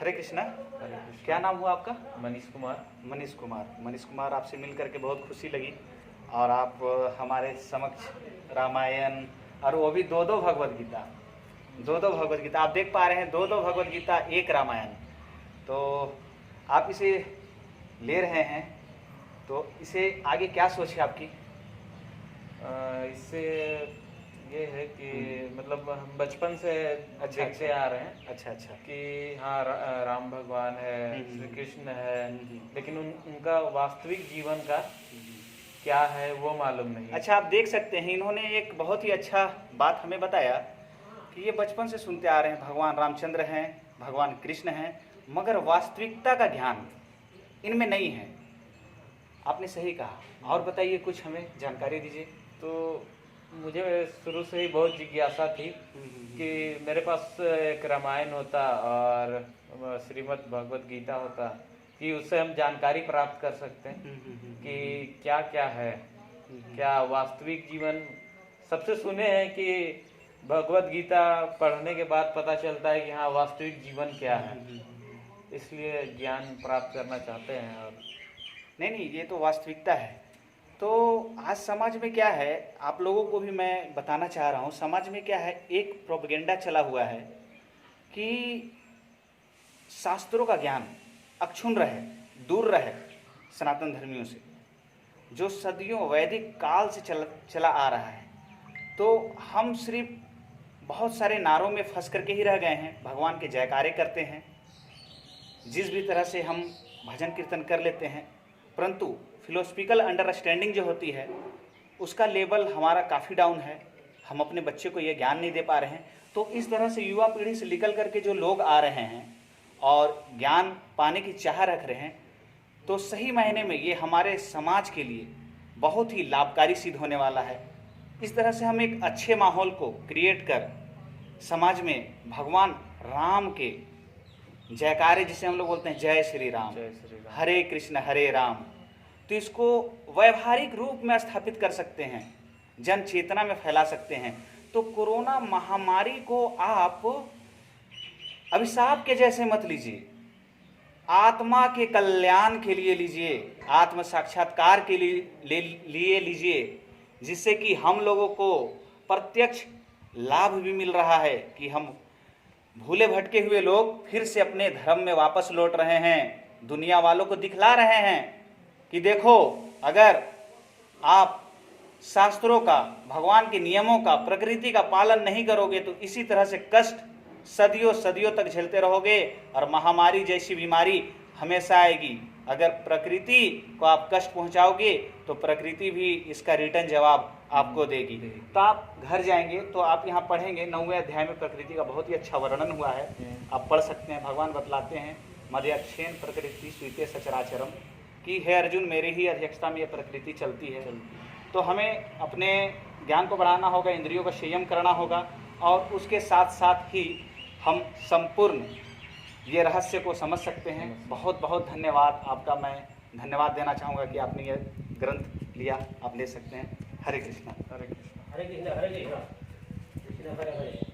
हरे कृष्णा। हरे कृष्ण। क्या नाम हुआ आपका? मनीष कुमार। मनीष कुमार, आपसे मिल करके बहुत खुशी लगी। और आप हमारे समक्ष रामायण और वो भी दो भगवद गीता आप देख पा रहे हैं, दो भगवद गीता एक रामायण। तो आप इसे ले रहे हैं, तो इसे आगे क्या सोच है आपकी? इससे ये है कि मतलब हम बचपन से देखते आ रहे हैं। अच्छा कि हाँ, राम भगवान है, श्री कृष्ण है, लेकिन उनका वास्तविक जीवन का क्या है वो मालूम नहीं। अच्छा, आप देख सकते हैं इन्होंने एक बहुत ही अच्छा बात हमें बताया कि ये बचपन से सुनते आ रहे हैं, भगवान रामचंद्र हैं, भगवान कृष्ण हैं, मगर वास्तविकता का ज्ञान इनमें नहीं है। आपने सही कहा। और बताइए, कुछ हमें जानकारी दीजिए। तो मुझे शुरू से ही बहुत जिज्ञासा थी कि मेरे पास एक रामायण होता और श्रीमद् भगवद गीता होता कि उससे हम जानकारी प्राप्त कर सकते हैं कि क्या क्या है, क्या वास्तविक जीवन। सबसे सुने हैं कि भगवद गीता पढ़ने के बाद पता चलता है कि हाँ, वास्तविक जीवन क्या है। इसलिए ज्ञान प्राप्त करना चाहते हैं। और नहीं, ये तो वास्तविकता है। तो आज समाज में क्या है, आप लोगों को भी मैं बताना चाह रहा हूँ, समाज में क्या है, एक प्रोपेगेंडा चला हुआ है कि शास्त्रों का ज्ञान अक्षुण्ण रहे, दूर रहे सनातन धर्मियों से, जो सदियों वैदिक काल से चला आ रहा है। तो हम सिर्फ बहुत सारे नारों में फंस करके ही रह गए हैं। भगवान के जयकारे करते हैं, जिस भी तरह से हम भजन कीर्तन कर लेते हैं, परंतु फिलोसफिकल अंडरस्टैंडिंग जो होती है उसका लेवल हमारा काफ़ी डाउन है। हम अपने बच्चे को ये ज्ञान नहीं दे पा रहे हैं। तो इस तरह से युवा पीढ़ी से निकल करके जो लोग आ रहे हैं और ज्ञान पाने की चाह रख रहे हैं, तो सही मायने में ये हमारे समाज के लिए बहुत ही लाभकारी सिद्ध होने वाला है। इस तरह से हम एक अच्छे माहौल को क्रिएट कर समाज में भगवान राम के जयकारे, जिसे हम लोग बोलते हैं जय श्री राम, हरे कृष्ण हरे राम, तो इसको व्यवहारिक रूप में स्थापित कर सकते हैं, जन चेतना में फैला सकते हैं। तो कोरोना महामारी को आप अभिशाप के जैसे मत लीजिए, आत्मा के कल्याण के लिए लीजिए, आत्म साक्षात्कार के लिए लीजिए, जिससे कि हम लोगों को प्रत्यक्ष लाभ भी मिल रहा है कि हम भूले भटके हुए लोग फिर से अपने धर्म में वापस लौट रहे हैं, दुनिया वालों को दिखला रहे हैं कि देखो, अगर आप शास्त्रों का, भगवान के नियमों का, प्रकृति का पालन नहीं करोगे तो इसी तरह से कष्ट सदियों सदियों तक झेलते रहोगे और महामारी जैसी बीमारी हमेशा आएगी। अगर प्रकृति को आप कष्ट पहुंचाओगे तो प्रकृति भी इसका रिटर्न जवाब आपको देगी। तो आप घर जाएंगे तो आप यहाँ पढ़ेंगे, 9वें अध्याय में प्रकृति का बहुत ही अच्छा वर्णन हुआ है, आप पढ़ सकते हैं। भगवान बतलाते हैं, मदयक्षेण प्रकृति स्वीते सचराचरम, कि हे अर्जुन, मेरे ही अध्यक्षता में यह प्रकृति चलती है। तो हमें अपने ज्ञान को बढ़ाना होगा, इंद्रियों का संयम करना होगा, और उसके साथ साथ ही हम संपूर्ण ये रहस्य को समझ सकते हैं। बहुत बहुत धन्यवाद आपका। मैं धन्यवाद देना चाहूँगा कि आपने ये ग्रंथ लिया, आप ले सकते हैं। हरे कृष्णा। हरे कृष्ण। हरे कृष्ण हरे कृष्ण कृष्ण हरे हरे।